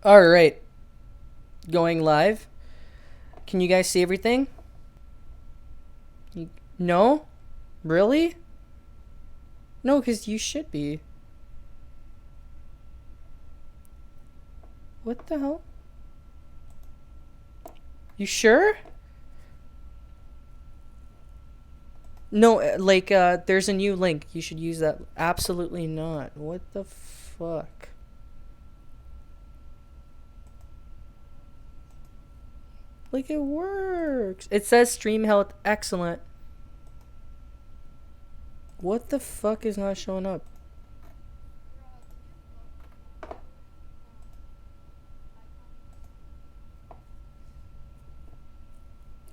All right, going live. Can you guys see everything? No? Really? No, because you should be. What the hell? You sure? No, there's a new link. You should use that. Absolutely not. What the fuck? Like, it works. It says stream health excellent. What the fuck is not showing up?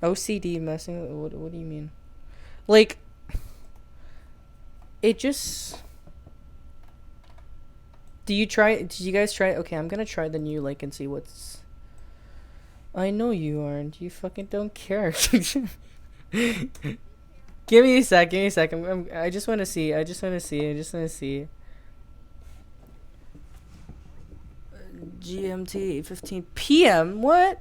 OCD messing. What do you mean? Like, it just. Did you guys try? Okay, I'm gonna try the new link and see what's. I know you aren't. You fucking don't care. Give me a sec. Give me a sec. I just want to see. I just want to see. I just want to see. GMT 15 p.m. What?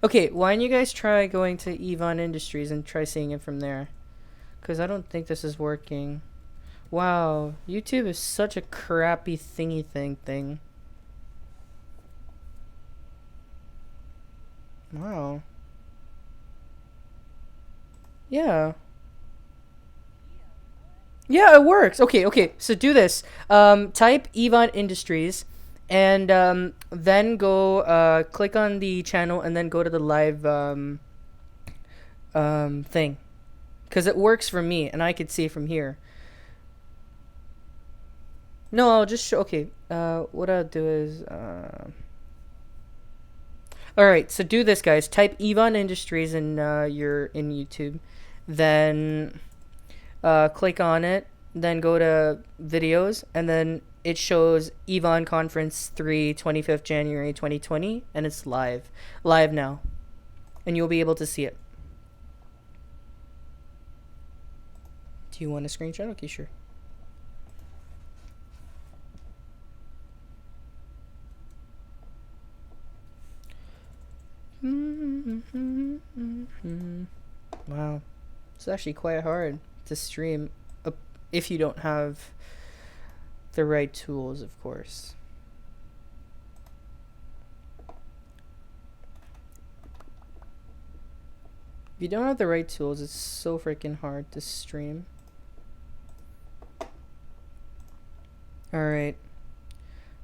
Okay, why don't you guys try going to EVON Industries and try seeing it from there? Because I don't think this is working. Wow, YouTube is such a crappy thingy thing. Wow. Yeah. Yeah, it works. Okay, so do this. Type EVON Industries and then go click on the channel and then go to the live thing. Because it works for me and I could see it from here. No, I'll just show. Okay, what I'll do is. Alright, so do this, guys. Type EVON Industries in your in YouTube. Then click on it. Then go to videos. And then it shows EVON Conference 3, 25th January 2020. And it's live. Live now. And you'll be able to see it. Do you want a screenshot? Okay, sure. Wow, it's actually quite hard to stream if you don't have the right tools, of course. If you don't have the right tools, it's so freaking hard to stream. Alright.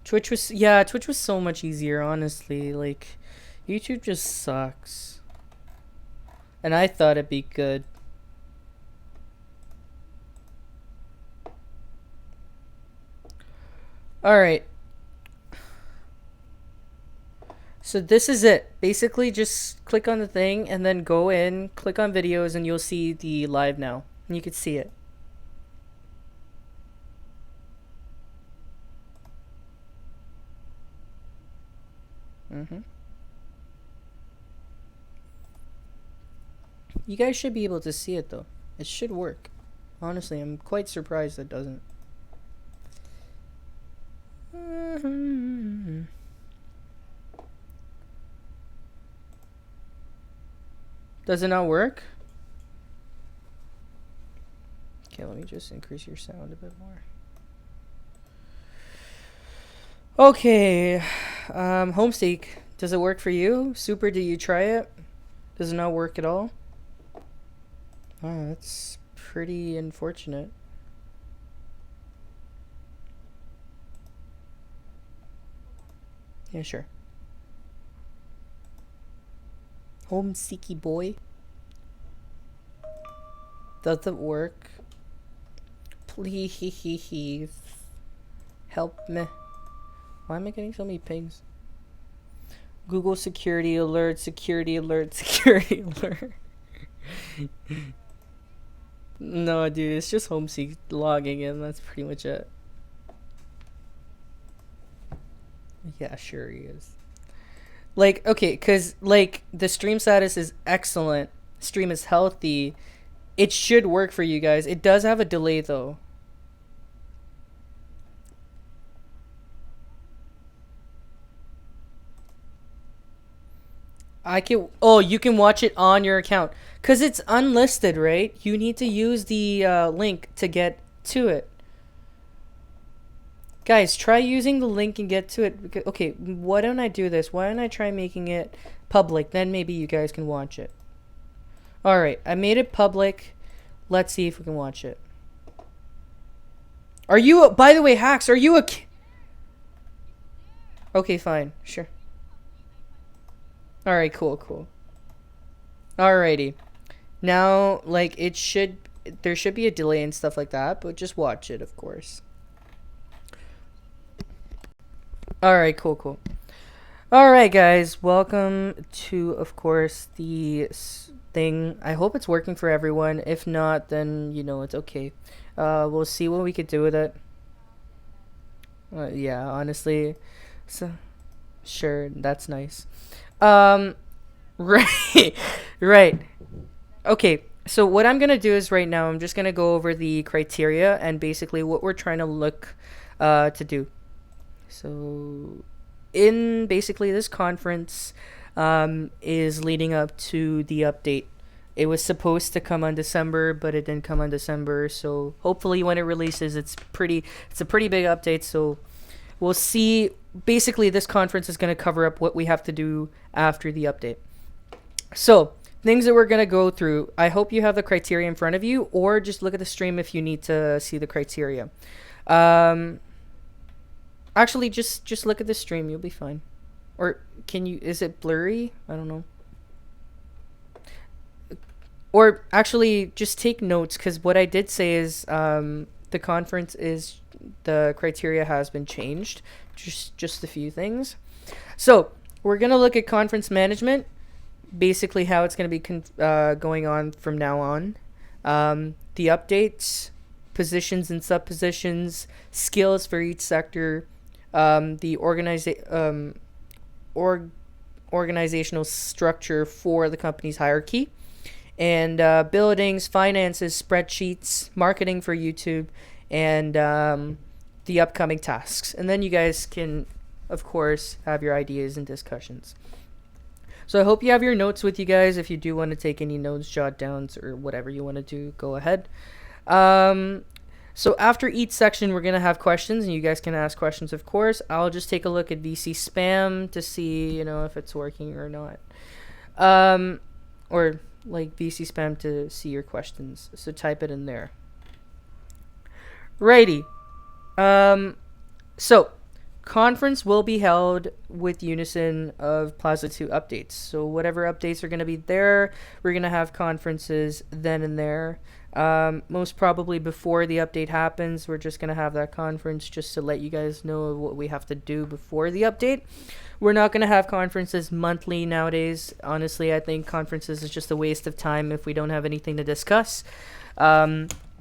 Twitch was so much easier, honestly. Like, YouTube just sucks. And I thought it'd be good. Alright. So this is it. Basically, just click on the thing and then go in, click on videos, and you'll see the live now. And you can see it. You guys should be able to see it, though. It should work. Honestly, I'm quite surprised it doesn't. Does it not work? Okay, let me just increase your sound a bit more. Okay, Homesteak, does it work for you? Super, do you try it? Does it not work at all? Oh, that's pretty unfortunate. Yeah, sure. Homesteaky boy. Does it work? Please. Help me. Why am I getting so many pings? Google security alert, security alert, security alert. No, dude, it's just Homeseek logging in. That's pretty much it. Yeah, sure he is. Like, okay, because, like, the stream status is excellent. Stream is healthy. It should work for you guys. It does have a delay, though. I can. Oh, you can watch it on your account because it's unlisted, right? You need to use the link to get to it. Guys, try using the link and get to it. Okay, why don't I do this? Why don't I try making it public? Then maybe you guys can watch it. All right, I made it public. Let's see if we can watch it. Are you? By the way, Hacks, are you a? Okay, fine, sure. All right, cool, cool. Alrighty. Now, like, there should be a delay and stuff like that, but just watch it, of course. Alright, cool, cool. Alright, guys, welcome to, of course, the thing. I hope it's working for everyone. If not, then, it's okay. We'll see what we could do with it. Yeah, honestly. So, sure, that's nice. Um, right, right. Okay, so what I'm gonna do is right now I'm just gonna go over the criteria and basically what we're trying to look to do. So, in basically this conference is leading up to the update. It was supposed to come on December, but it didn't come on December. So hopefully when it releases, it's a pretty big update. So we'll see. Basically, this conference is going to cover up what we have to do after the update. So things that we're going to go through. I hope you have the criteria in front of you, or just look at the stream if you need to see the criteria. Actually, just look at the stream. You'll be fine. Or can you? Is it blurry? I don't know. Or actually, just take notes because what I did say is the conference is the criteria has been changed. Just a few things. So we're gonna look at conference management, basically how it's gonna be going on from now on. The updates, positions and sub-positions, skills for each sector, the organizational structure for the company's hierarchy, and buildings, finances, spreadsheets, marketing for YouTube, and the upcoming tasks. And then you guys can, of course, have your ideas and discussions. So I hope you have your notes with you guys. If you do want to take any notes, jot downs, or whatever you want to do, go ahead. So after each section, we're going to have questions, and you guys can ask questions, of course. I'll just take a look at VC spam to see, if it's working or not. Or like VC spam to see your questions. So type it in there. Righty. So conference will be held with unison of Plaza 2 updates. So whatever updates are going to be there, we're going to have conferences then and there. Most probably before the update happens, we're just going to have that conference just to let you guys know what we have to do before the update. We're not going to have conferences monthly nowadays. Honestly, I think conferences is just a waste of time if we don't have anything to discuss.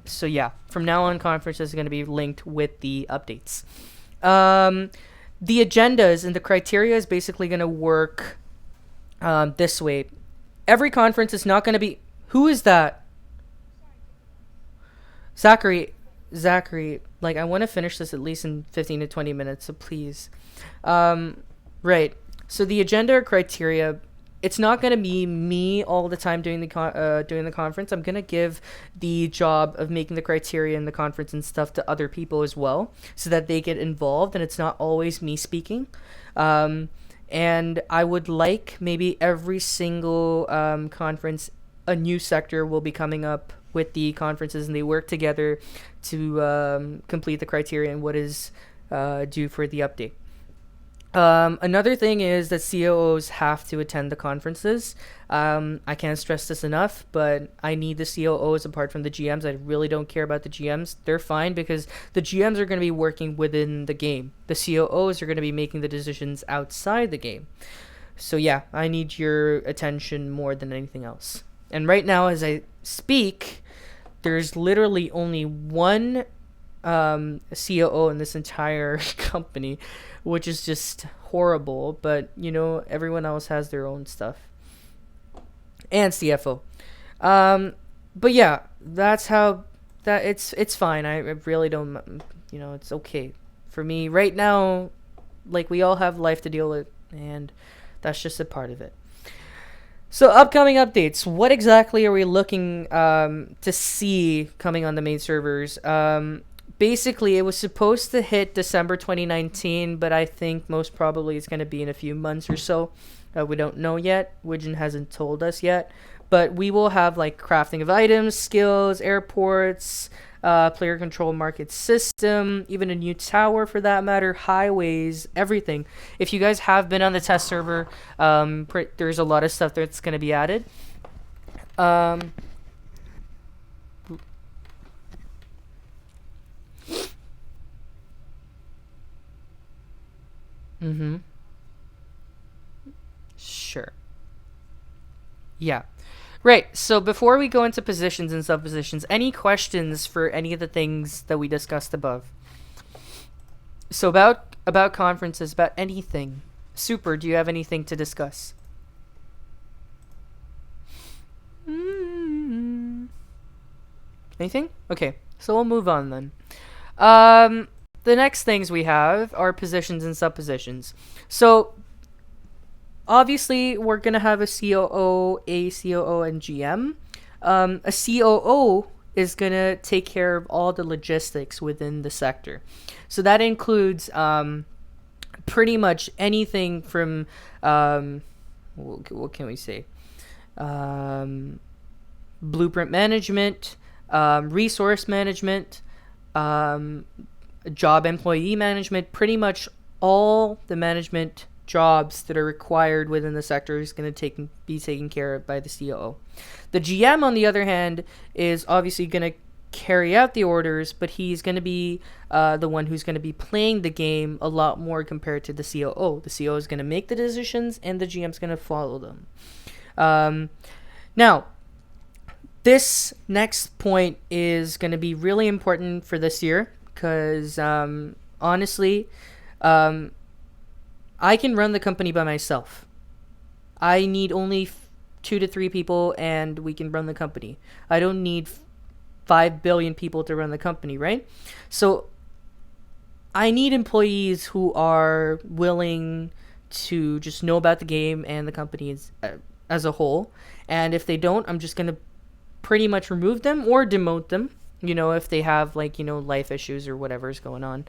So yeah, from now on, conferences are going to be linked with the updates. The agendas and the criteria is basically going to work this way. Every conference is not going to be... Who is that? Zachary, like, I want to finish this at least in 15 to 20 minutes, so please. Right. So the agenda or criteria, it's not going to be me all the time doing the conference. I'm going to give the job of making the criteria in the conference and stuff to other people as well, so that they get involved and it's not always me speaking. And I would like maybe every single conference, a new sector will be coming up with the conferences, and they work together to complete the criteria and what is due for the update. Another thing is that COOs have to attend the conferences. I can't stress this enough, but I need the COOs apart from the GMs. I really don't care about the GMs. They're fine because the GMs are going to be working within the game. The COOs are going to be making the decisions outside the game. So yeah, I need your attention more than anything else. And right now, as I speak, there's literally only one COO in this entire company, which is just horrible. But everyone else has their own stuff, and CFO. But yeah, that's how that it's fine. I really don't. It's okay for me right now. Like, we all have life to deal with, and that's just a part of it. So upcoming updates. What exactly are we looking to see coming on the main servers? Basically, it was supposed to hit December 2019, but I think most probably it's going to be in a few months or so. We don't know yet. Widgeon hasn't told us yet. But we will have like crafting of items, skills, airports, player control market system, even a new tower for that matter, highways, everything. If you guys have been on the test server, there's a lot of stuff that's going to be added. Um, mm-hmm. Sure. Yeah. Right. So before we go into positions and subpositions, any questions for any of the things that we discussed above? So about conferences, about anything. Super, do you have anything to discuss? Mm. Anything? Okay. So we'll move on then. Um the next things we have are positions and subpositions. So obviously we're gonna have a COO, a COO, and GM. A COO is gonna take care of all the logistics within the sector, so that includes pretty much anything from what can we say? Um, Blueprint management, resource management, um, job employee management, pretty much all the management jobs that are required within the sector is going to be taken care of by the COO. The GM, on the other hand, is obviously going to carry out the orders, but he's going to be the one who's going to be playing the game a lot more compared to the COO. The COO is going to make the decisions, and the GM is going to follow them. Now, this next point is going to be really important for this year because honestly, I can run the company by myself. I need only 2 to 3 people and we can run the company. I don't need 5 billion people to run the company, right? So I need employees who are willing to just know about the game and the company as a whole. And if they don't, I'm just going to pretty much remove them or demote them, if they have life issues or whatever's going on.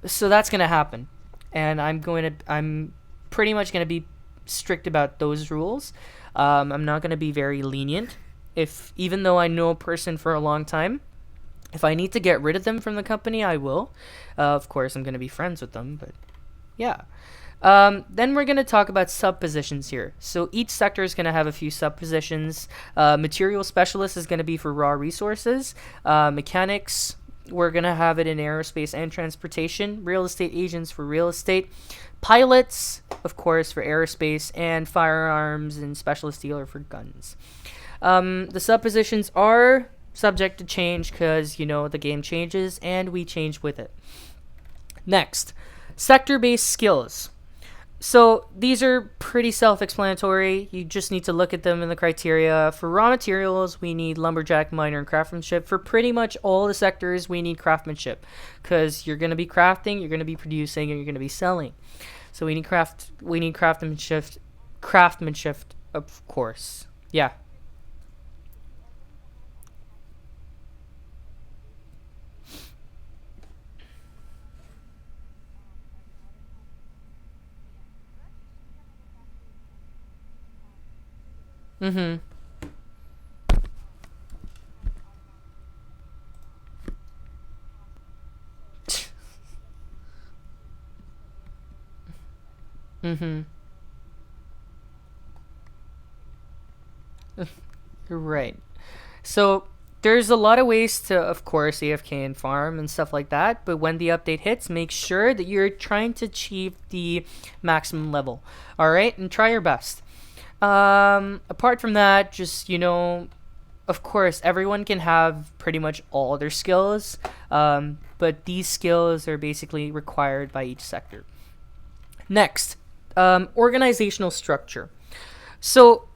So that's going to happen. And I'm pretty much going to be strict about those rules. I'm not going to be very lenient. Even though I know a person for a long time, if I need to get rid of them from the company, I will. Of course, I'm going to be friends with them, but yeah. Then we're going to talk about sub-positions here. So each sector is going to have a few sub-positions. Material specialist is going to be for raw resources. Mechanics, we're going to have it in aerospace and transportation. Real estate agents for real estate. Pilots, of course, for aerospace. And firearms and specialist dealer for guns. The sub-positions are subject to change because, the game changes and we change with it. Next, sector-based skills. So these are pretty self-explanatory. You just need to look at them in the criteria. For raw materials, we need lumberjack, miner, and craftsmanship. For pretty much all the sectors, we need craftsmanship because you're going to be crafting, you're going to be producing, and you're going to be selling. So we need craftsmanship, of course. Yeah. Mm-hmm. Mm-hmm. Right. So there's a lot of ways to, of course, AFK and farm and stuff like that. But when the update hits, make sure that you're trying to achieve the maximum level. All right, and try your best. Apart from that, just of course, everyone can have pretty much all their skills. But these skills are basically required by each sector. Next, organizational structure. So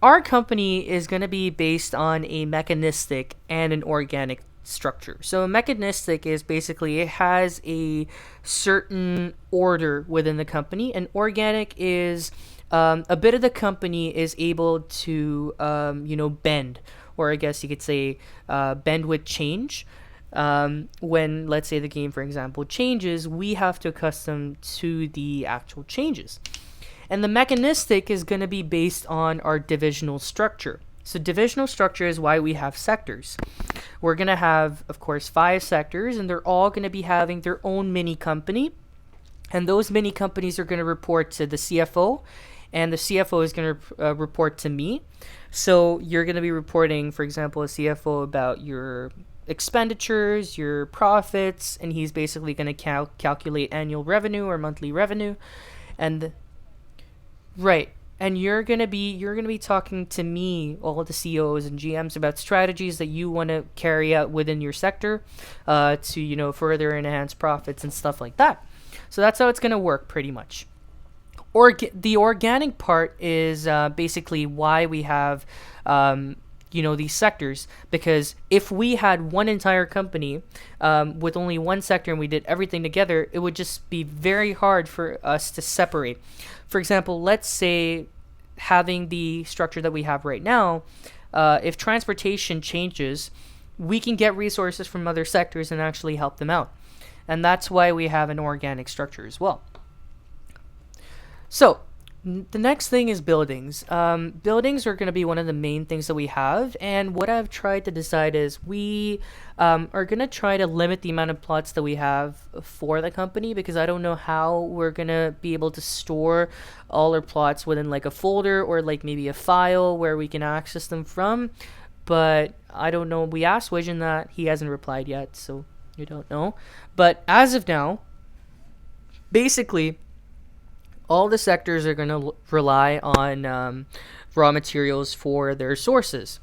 our company is going to be based on a mechanistic and an organic structure. So mechanistic is basically it has a certain order within the company, and organic is a bit of the company is able to bend, or I guess you could say bend with change. When, let's say, the game, for example, changes, we have to accustom to the actual changes. And the mechanistic is going to be based on our divisional structure. So divisional structure is why we have sectors. We're going to have, of course, 5 sectors, and they're all going to be having their own mini company. And those mini companies are going to report to the CFO, and the CFO is going to report to me. So you're going to be reporting, for example, a CFO about your expenditures, your profits, and he's basically going to calculate annual revenue or monthly revenue. And right. And you're gonna be talking to me, all the CEOs and GMs, about strategies that you want to carry out within your sector, to further enhance profits and stuff like that. So that's how it's gonna work, pretty much. The organic part is basically why we have these sectors, because if we had one entire company with only one sector and we did everything together, it would just be very hard for us to separate. For example, let's say having the structure that we have right now, if transportation changes, we can get resources from other sectors and actually help them out. And that's why we have an organic structure as well. So the next thing is buildings. Buildings are going to be one of the main things that we have, and what I've tried to decide is we are going to try to limit the amount of plots that we have for the company, because I don't know how we're going to be able to store all our plots within like a folder or like maybe a file where we can access them from. But I don't know. We asked Vision that. He hasn't replied yet, so you don't know. But as of now, basically, all the sectors are going to rely on raw materials for their sources.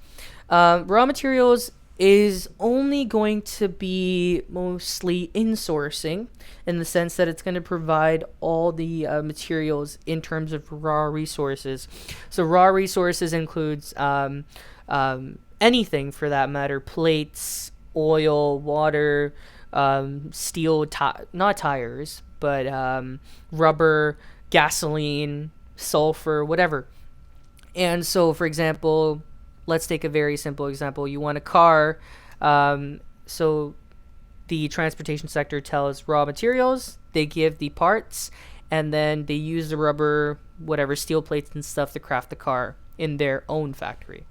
Raw materials is only going to be mostly insourcing, in the sense that it's going to provide all the materials in terms of raw resources. So raw resources includes anything for that matter: plates, oil, water, steel, not tires, but rubber, gasoline, sulfur, whatever. And so, for example, let's take a very simple example. You want a car. So the transportation sector tells raw materials, they give the parts, and then they use the rubber, whatever, steel plates and stuff to craft the car in their own factory.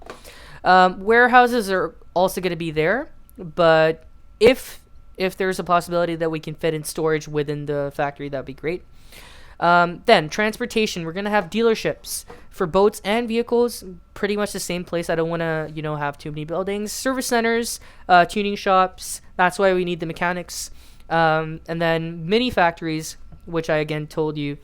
Warehouses are also going to be there, but if there's a possibility that we can fit in storage within the factory, that'd be great. Then transportation, we're gonna have dealerships for boats and vehicles, pretty much the same place. I don't want to have too many buildings. Service centers, tuning shops, that's why we need the mechanics. And then mini factories, which I again told you,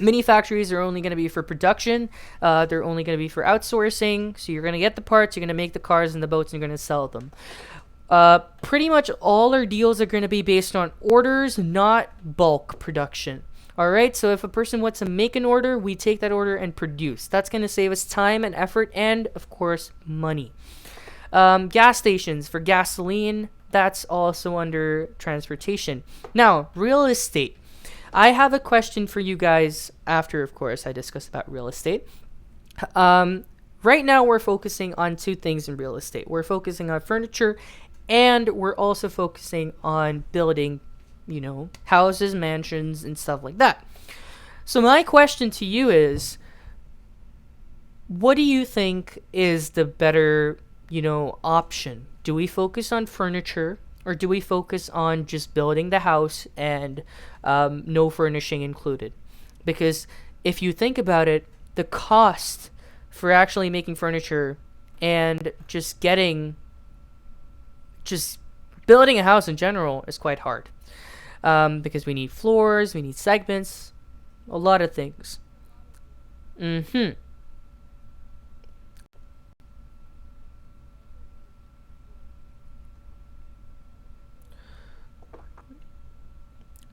mini factories are only going to be for production. They're only going to be for outsourcing. So you're going to get the parts, you're going to make the cars and the boats, and you're going to sell them. Pretty much all our deals are going to be based on orders, not bulk production. All right, so if a person wants to make an order, we take that order and produce. That's going to save us time and effort and, of course, money. Gas stations for gasoline, that's also under transportation. Now, real estate. I have a question for you guys after, of course, I discuss about real estate. Right now, we're focusing on 2 things in real estate. We're focusing on furniture, and we're also focusing on building houses, mansions, and stuff like that. So my question to you is, what do you think is the better, option? Do we focus on furniture, or do we focus on just building the house and no furnishing included? Because if you think about it, the cost for actually making furniture and just building a house in general is quite hard. Because we need floors, we need segments, a lot of things.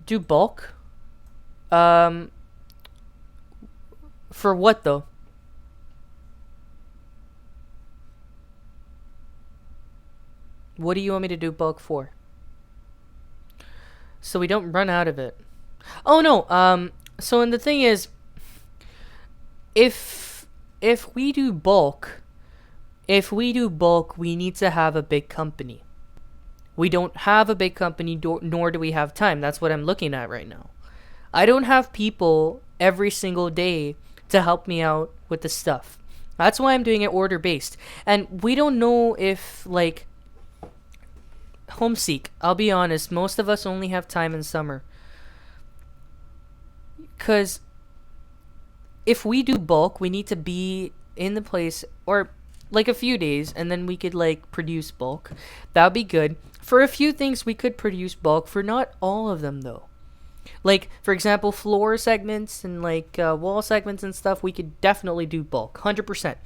Do bulk? For what though? What do you want me to do bulk for? So we don't run out of it. Oh no. So and the thing is, if we do bulk, we need to have a big company. We don't have a big company, nor do we have time. That's what I'm looking at right now. I don't have people every single day to help me out with the stuff. That's why I'm doing it order based. And we don't know if, like, Homeseek, I'll be honest, most of us only have time in summer. Because if we do bulk, we need to be in the place, or like a few days, and then we could like produce bulk. That would be good. For a few things, we could produce bulk. For not all of them, though. Like, for example, floor segments and like wall segments and stuff, we could definitely do bulk, 100%.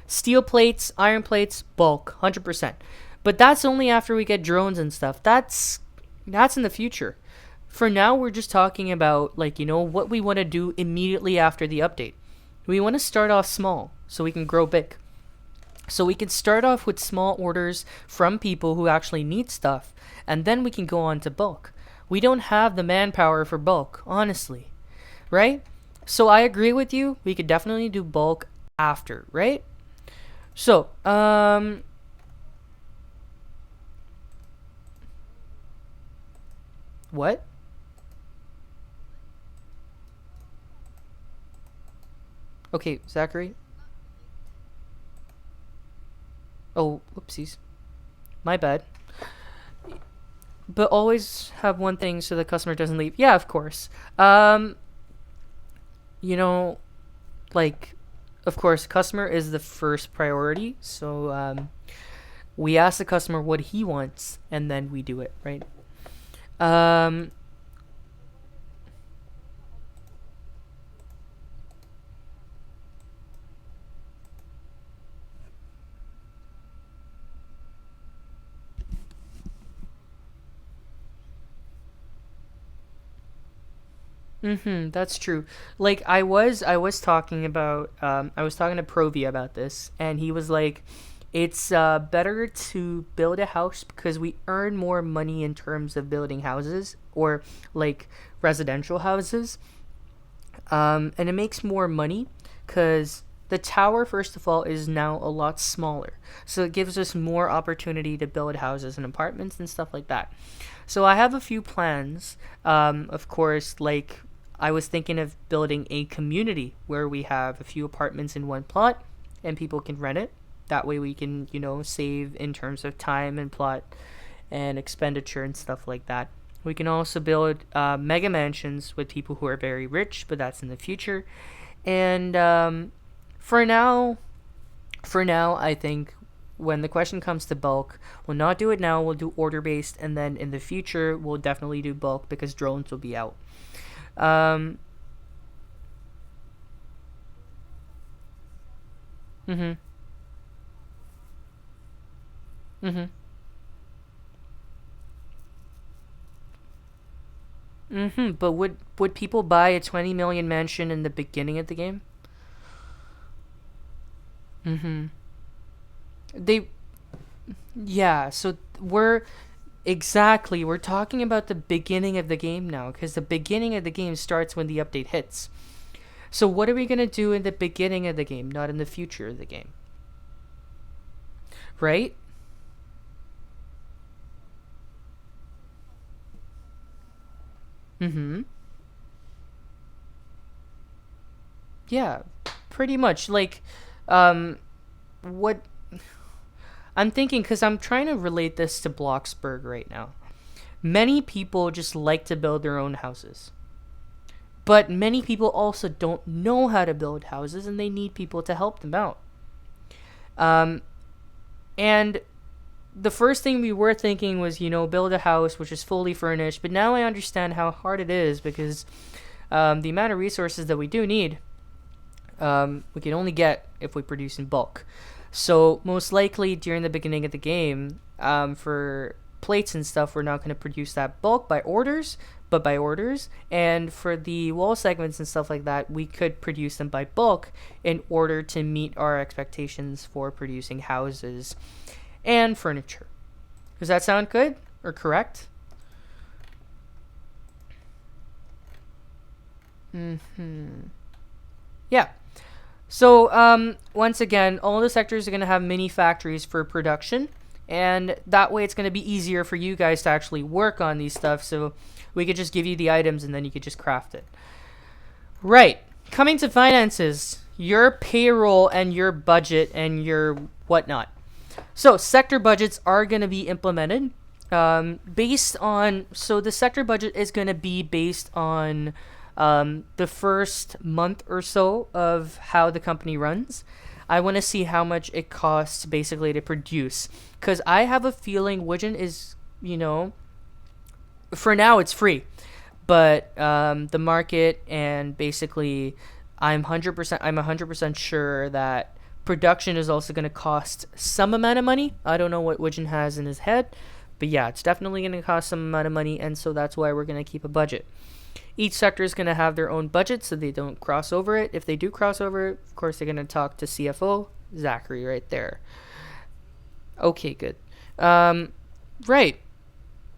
Steel plates, iron plates, bulk, 100%. But that's only after we get drones and stuff. That's in the future. For now, we're just talking about, like, what we want to do immediately after the update. We want to start off small so we can grow big. So we can start off with small orders from people who actually need stuff, and then we can go on to bulk. We don't have the manpower for bulk, honestly. Right? So I agree with you. We could definitely do bulk after, right? So, what? Okay, Zachary. Oh, whoopsies. My bad. But always have one thing so the customer doesn't leave. Yeah, of course. You know, like, of course, customer is the first priority. So, we ask the customer what he wants, and then we do it, right? Um, that's true. Like I was talking about I was talking to Provi about this, and he was like, it's better to build a house because we earn more money in terms of building houses, or like residential houses. And it makes more money because the tower, first of all, is now a lot smaller. So it gives us more opportunity to build houses and apartments and stuff like that. So I have a few plans. Of course, like I was thinking of building a community where we have a few apartments in one plot and people can rent it. That way we can, save in terms of time and plot and expenditure and stuff like that. We can also build mega mansions with people who are very rich, but that's in the future. And for now, I think when the question comes to bulk, we'll not do it now. We'll do order based, and then in the future, we'll definitely do bulk because drones will be out. Um, mhm, mhm, mhm. But would people buy a 20 million mansion in the beginning of the game? Mhm. They Yeah, so we're talking about the beginning of the game now because the beginning of the game starts when the update hits. So what are we going to do in the beginning of the game, not in the future of the game? Right? Mhm. Yeah, pretty much like um what I'm thinking, cuz I'm trying to relate this to Bloxburg right now. Many people just like to build their own houses. But many people also don't know how to build houses and they need people to help them out. Um, and the first thing we were thinking was, build a house which is fully furnished. But now I understand how hard it is because the amount of resources that we do need, we can only get if we produce in bulk. So most likely during the beginning of the game, for plates and stuff, we're not going to produce that bulk by orders, but by orders. And for the wall segments and stuff like that, we could produce them by bulk in order to meet our expectations for producing houses and furniture. Does that sound good or correct? Yeah. So once again, all the sectors are going to have mini factories for production, and that way it's going to be easier for you guys to actually work on these stuff. So we could just give you the items and then you could just craft it. Right. Coming to finances, your payroll and your budget and your whatnot. So sector budgets are going to be implemented based on. So the sector budget is going to be based on the first month or so of how the company runs. I want to see how much it costs basically to produce, because I have a feeling Widgeon is, for now it's free, but the market and basically I'm 100% sure that production is also going to cost some amount of money. I don't know what Widgeon has in his head, but yeah, it's definitely going to cost some amount of money, and so that's why we're going to keep a budget. Each sector is going to have their own budget so they don't cross over it. If they do cross over it, of course, they're going to talk to CFO, Zachary, right there. Okay, good. Right.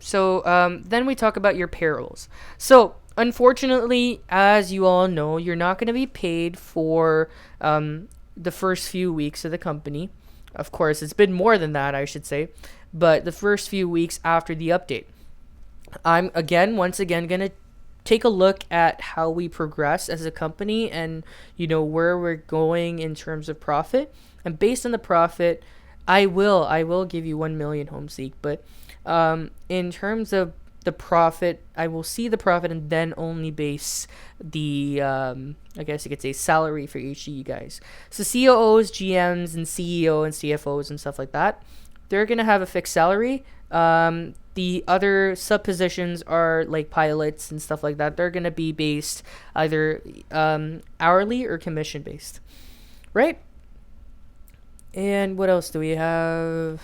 So then we talk about your payrolls. So unfortunately, as you all know, you're not going to be paid for the first few weeks of the company. Of course, it's been more than that, I should say. But the first few weeks after the update. I'm, once again, going to take a look at how we progress as a company and where we're going in terms of profit, and based on the profit I will give you 1 million Homeseek, but in terms of the profit, I will see the profit and then only base the I guess you could say salary for each of you guys. So COOs, GMs, and CEO and CFOs and stuff like that, they're gonna have a fixed salary. The other sub positions are like pilots and stuff like that. They're going to be based either hourly or commission based. Right? And what else do we have?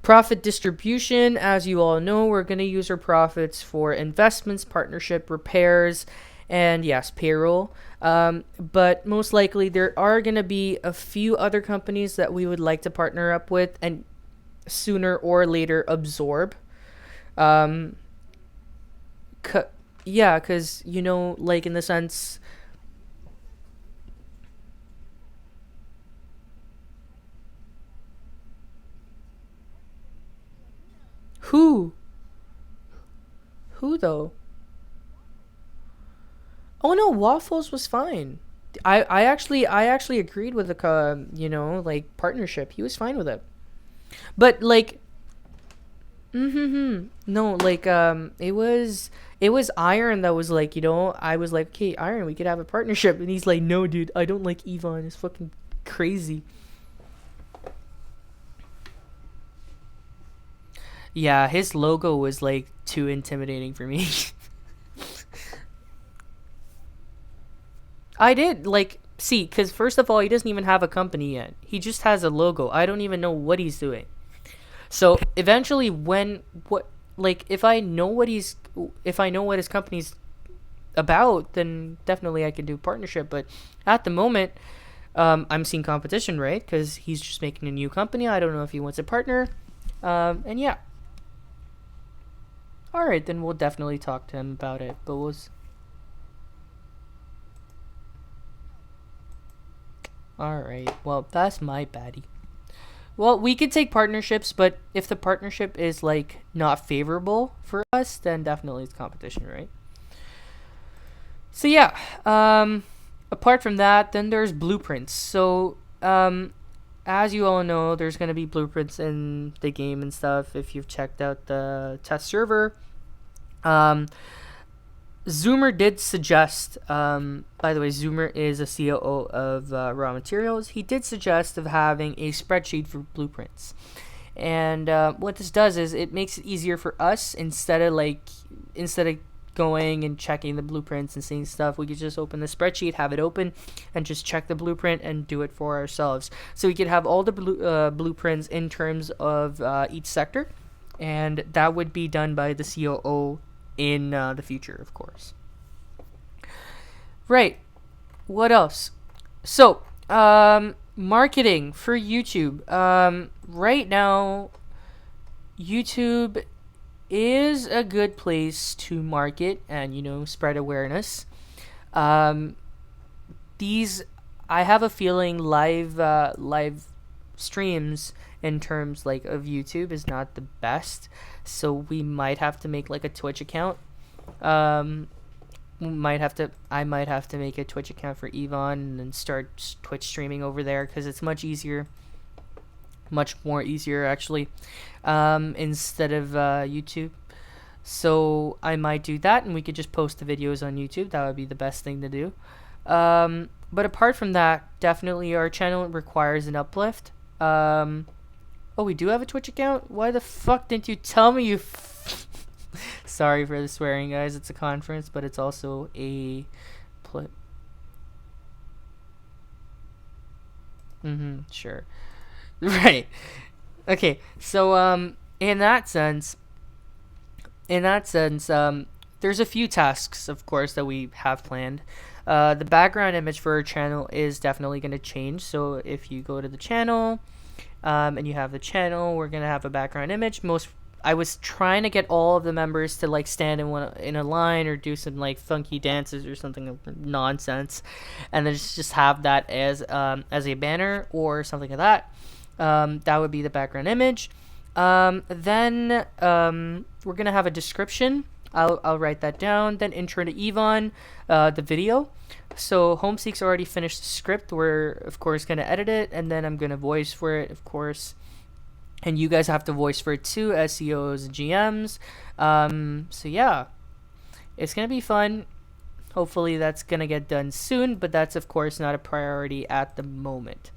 Profit distribution. As you all know, we're going to use our profits for investments, partnership, repairs, and yes, payroll. But most likely there are going to be a few other companies that we would like to partner up with and sooner or later absorb. Because like in the sense, who though? Oh no, Waffles was fine. I actually agreed with the like partnership. He was fine with it. But like, no, like it was Iron that was like, I was like, okay, Iron, we could have a partnership, and he's like, no, dude, I don't like EVON. It's fucking crazy. Yeah, his logo was like too intimidating for me. I did like see, because first of all, he doesn't even have a company yet. He just has a logo. I don't even know what he's doing. So eventually, if I know what his company's about, then definitely I can do partnership. But at the moment, I'm seeing competition, right? Because he's just making a new company. I don't know if he wants a partner. And yeah. All right, then we'll definitely talk to him about it. But all right. Well, that's my baddie. Well, we could take partnerships, but if the partnership is like not favorable for us, then definitely it's competition, right? So yeah. Apart from that, then there's blueprints. So as you all know, there's gonna be blueprints in the game and stuff. If you've checked out the test server, um, Zoomer did suggest. By the way, Zoomer is a COO of Raw Materials. He did suggest of having a spreadsheet for blueprints, and what this does is it makes it easier for us instead of going and checking the blueprints and seeing stuff. We could just open the spreadsheet, have it open, and just check the blueprint and do it for ourselves. So we could have all the blueprints in terms of each sector, and that would be done by the COO in the future, of course. Right. What else? So, marketing for YouTube. Right now, YouTube is a good place to market and spread awareness. Um, these I have a feeling live streams in terms like of YouTube is not the best, so we might have to make like a Twitch account. Um, I might have to make a Twitch account for EVON and then start Twitch streaming over there because it's much easier, much more easier actually, instead of YouTube. So I might do that, and we could just post the videos on YouTube. That would be the best thing to do. But apart from that, definitely our channel requires an uplift. Oh, we do have a Twitch account? Why the fuck didn't you tell me, you Sorry for the swearing, guys. It's a conference, but it's also a sure. Right. Okay. So in that sense, there's a few tasks, of course, that we have planned. The background image for our channel is definitely going to change. So if you go to the channel, and you have the channel, we're going to have a background image. I was trying to get all of the members to like stand in a line or do some like funky dances or something nonsense, and then just have that as a banner or something like that. That would be the background image. Then we're gonna have a description. I'll write that down. Then intro to EVON, the video. So Homeseek's already finished the script. We're of course gonna edit it, and then I'm gonna voice for it, of course. And you guys have to voice for it too, as CEOs and GMs. So yeah, it's gonna be fun. Hopefully that's gonna get done soon, but that's of course not a priority at the moment.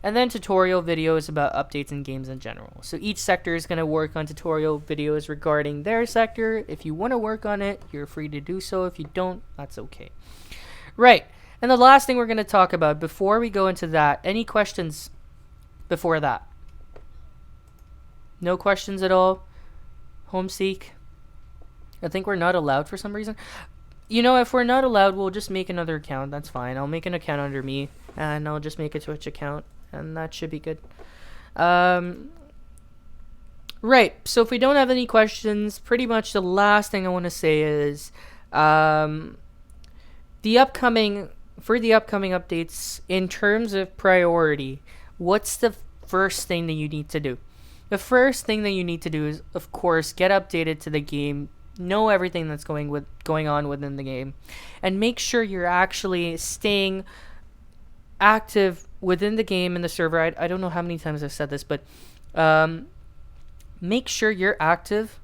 And then tutorial videos about updates in games in general. So each sector is gonna work on tutorial videos regarding their sector. If you want to work on it, you're free to do so. If you don't, that's okay. Right. And the last thing we're gonna talk about before we go into that, any questions before that? No questions at all? Homeseek? I think we're not allowed for some reason. If we're not allowed, we'll just make another account. That's fine. I'll make an account under me, and I'll just make a Twitch account, and that should be good. Right. So if we don't have any questions, pretty much the last thing I want to say is the upcoming updates in terms of priority. What's the first thing that you need to do? The first thing that you need to do is, of course, get updated to the game, know everything that's going on within the game, and make sure you're actually staying active within the game and the server. I don't know how many times I've said this, but make sure you're active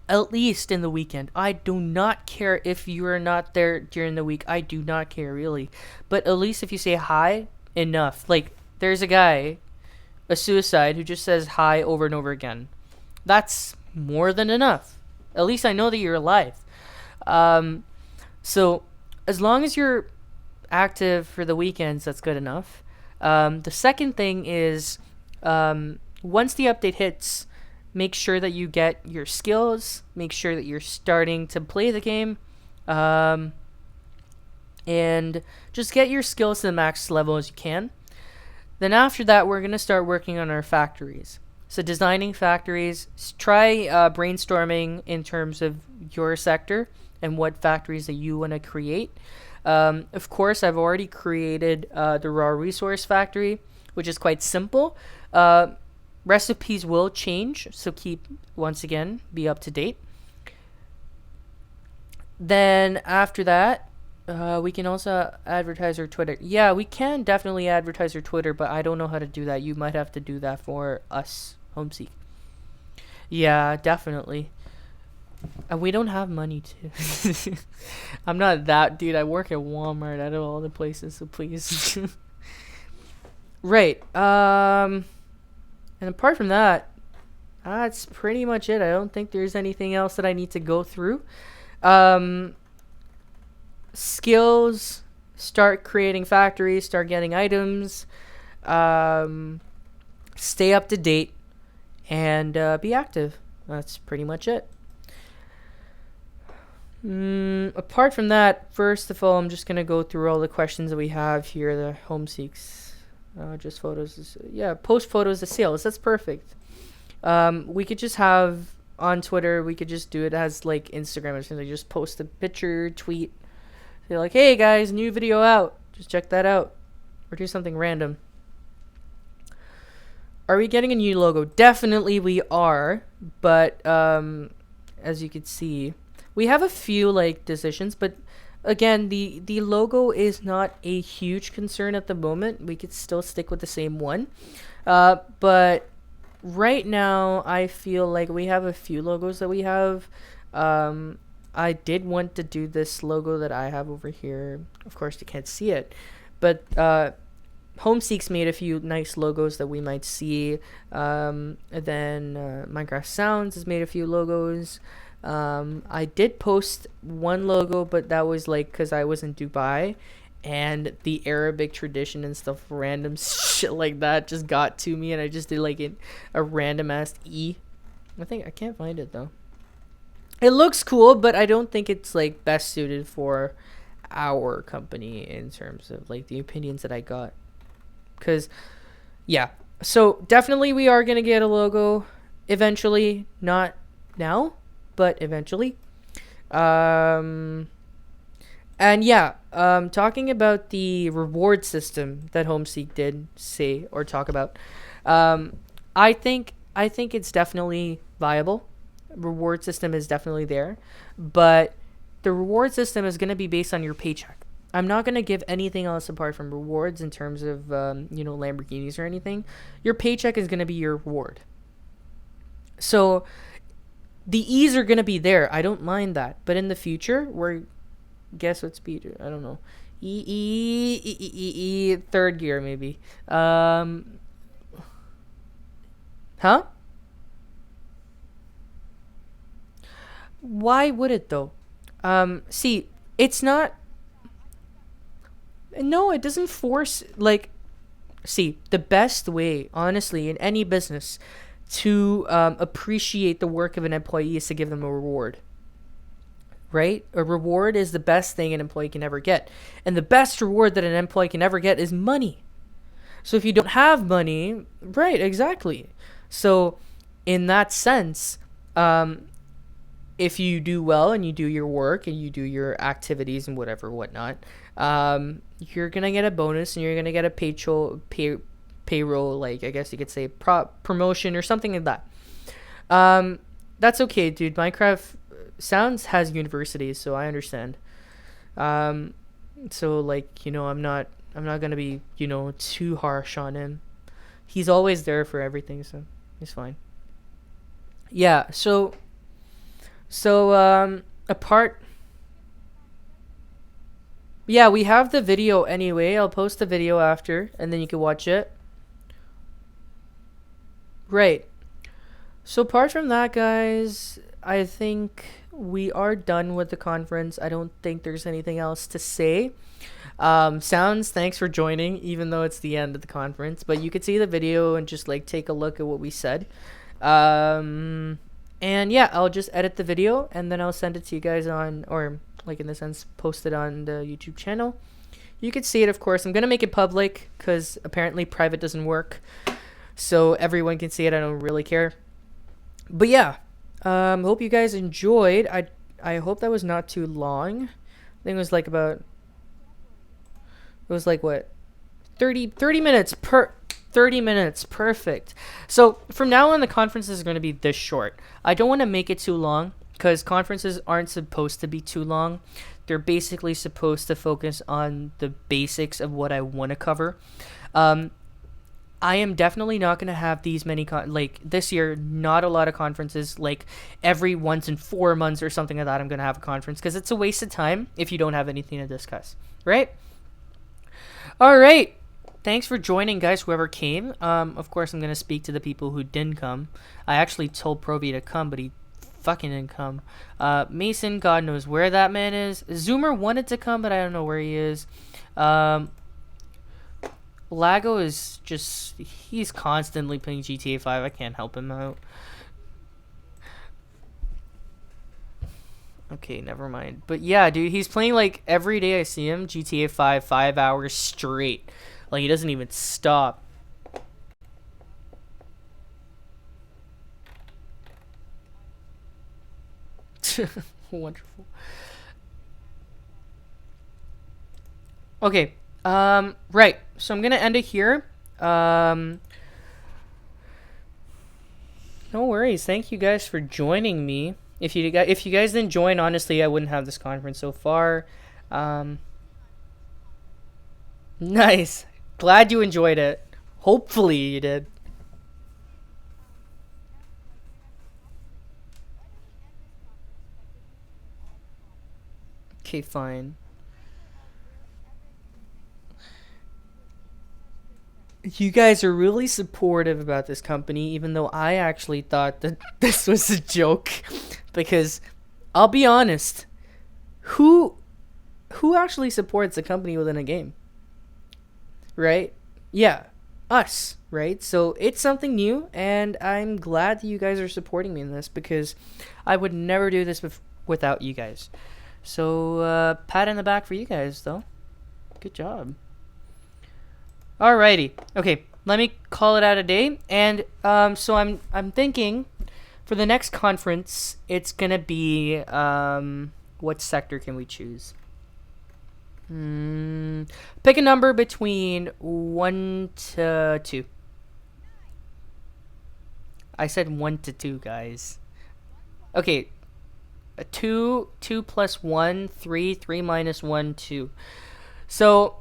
at least in the weekend. I do not care if you are not there during the week. I do not care, really. But at least if you say hi, enough. Like, there's a guy, a suicide, who just says hi over and over again. That's more than enough. At least I know that you're alive. So as long as you're active for the weekends, that's good enough. The second thing is, once the update hits, make sure that you get your skills. Make sure that you're starting to play the game. And just get your skills to the max level as you can. Then after that, we're going to start working on our factories. So designing factories, try brainstorming in terms of your sector and what factories that you want to create. Of course, I've already created the raw resource factory, which is quite simple. Recipes will change, so be up to date. Then after that, we can also advertise our Twitter. Yeah, we can definitely advertise our Twitter, but I don't know how to do that. You might have to do that for us, Homeseek. Yeah, definitely. And we don't have money to. I'm not that dude. I work at Walmart out of all the places, so please. Right. And apart from that, that's pretty much it. I don't think there's anything else that I need to go through. Skills, start creating factories, start getting items, stay up to date, and be active. That's pretty much it. Apart from that, first of all, I'm just going to go through all the questions that we have here. The Homeseeks, just photos. Yeah, post photos of sales. That's perfect. We could just have on Twitter. We could just do it as like Instagram or something. Just post a picture, tweet. Say like, "Hey guys, new video out. Just check that out," or do something random. Are we getting a new logo? Definitely we are, but as you can see, we have a few like decisions, but again, the logo is not a huge concern at the moment. We could still stick with the same one. But right now I feel like we have a few logos that we have. I did want to do this logo that I have over here. Of course you can't see it, but Homeseek's made a few nice logos that we might see. And then Minecraft Sounds has made a few logos. I did post one logo, but that was like because I was in Dubai, and the Arabic tradition and stuff, random shit like that, just got to me, and I just did like a random ass E. I think I can't find it though. It looks cool, but I don't think it's like best suited for our company in terms of like the opinions that I got. Because, yeah. So, definitely we are going to get a logo eventually. Not now, but eventually. And yeah, talking about the reward system that Homeseek did say or talk about, I think it's definitely viable. Reward system is definitely there, but the reward system is going to be based on your paycheck. I'm not going to give anything else apart from rewards in terms of, Lamborghinis or anything. Your paycheck is going to be your reward. So the E's are going to be there. I don't mind that. But in the future, guess what speed? I don't know. Third gear maybe. Huh? Why would it though? See, it's not. No, it doesn't force like. See, the best way, honestly, in any business, to appreciate the work of an employee is to give them a reward. Right? A reward is the best thing an employee can ever get, and the best reward that an employee can ever get is money. So if you don't have money, right? Exactly. So, in that sense, if you do well and you do your work and you do your activities and whatnot, you're gonna get a bonus and you're gonna get a payroll, like I guess you could say promotion or something like that. That's okay, dude. Minecraft Sounds has universities, so I understand. So like I'm not gonna be too harsh on him. He's always there for everything, so he's fine. Yeah. Apart. Yeah, we have the video anyway. I'll post the video after, and then you can watch it. Right. So apart from that, guys, I think we are done with the conference. I don't think there's anything else to say. Sounds, thanks for joining, even though it's the end of the conference. But you could see the video and just like take a look at what we said. And yeah, I'll just edit the video and then I'll send it to you guys or like in the sense, post it on the YouTube channel. You could see it, of course. I'm gonna make it public because apparently private doesn't work, so everyone can see it. I don't really care. But yeah, hope you guys enjoyed. I hope that was not too long. I think it was like about. It was like what, 30 minutes per. 30 minutes, perfect. So from now on, the conferences are going to be this short. I don't want to make it too long because conferences aren't supposed to be too long. They're basically supposed to focus on the basics of what I want to cover. I am definitely not going to have these many like this year. Not a lot of conferences. Like every once in 4 months or something like that, I'm going to have a conference because it's a waste of time if you don't have anything to discuss. Right? All right. Thanks for joining, guys, whoever came. Of course, I'm going to speak to the people who didn't come. I actually told Provi to come, but he fucking didn't come. Mason, God knows where that man is. Zoomer wanted to come, but I don't know where he is. Lago is just... He's constantly playing GTA 5. I can't help him out. Okay, never mind. But yeah, dude, he's playing like every day I see him. GTA 5 hours straight. Like, he doesn't even stop. Wonderful. Okay. Right. So I'm gonna end it here. No worries. Thank you guys for joining me. If you guys didn't join, honestly, I wouldn't have this conference so far. Um, nice. Glad you enjoyed it. Hopefully you did. Okay, fine. You guys are really supportive about this company, even though I actually thought that this was a joke. Because I'll be honest, who who actually supports a company within a game? Right? Yeah, us, right? So it's something new, and I'm glad that you guys are supporting me in this because I would never do this without you guys. So pat in the back for you guys, though. Good job. Alrighty. Okay, let me call it out a day. And so I'm thinking for the next conference, it's gonna be what sector can we choose? Pick a number between 1 to 2. I said 1 to 2, guys. Okay, 2 plus 1, 3, 3 minus 1, 2. So,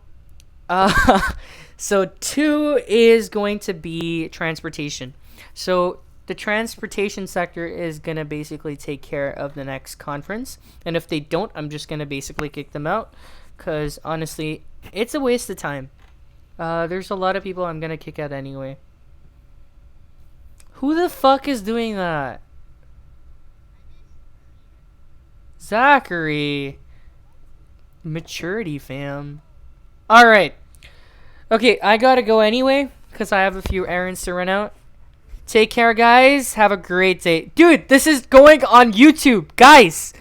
so 2 is going to be transportation. So the transportation sector is gonna basically take care of the next conference, and if they don't, I'm just gonna basically kick them out. Cause honestly, it's a waste of time. There's a lot of people I'm gonna kick out anyway. Who the fuck is doing that? Zachary. Maturity, fam. Alright. Okay, I gotta go anyway, because I have a few errands to run out. Take care, guys. Have a great day. Dude, this is going on YouTube. Guys!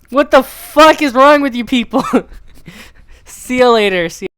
What the fuck is wrong with you people? See you later. See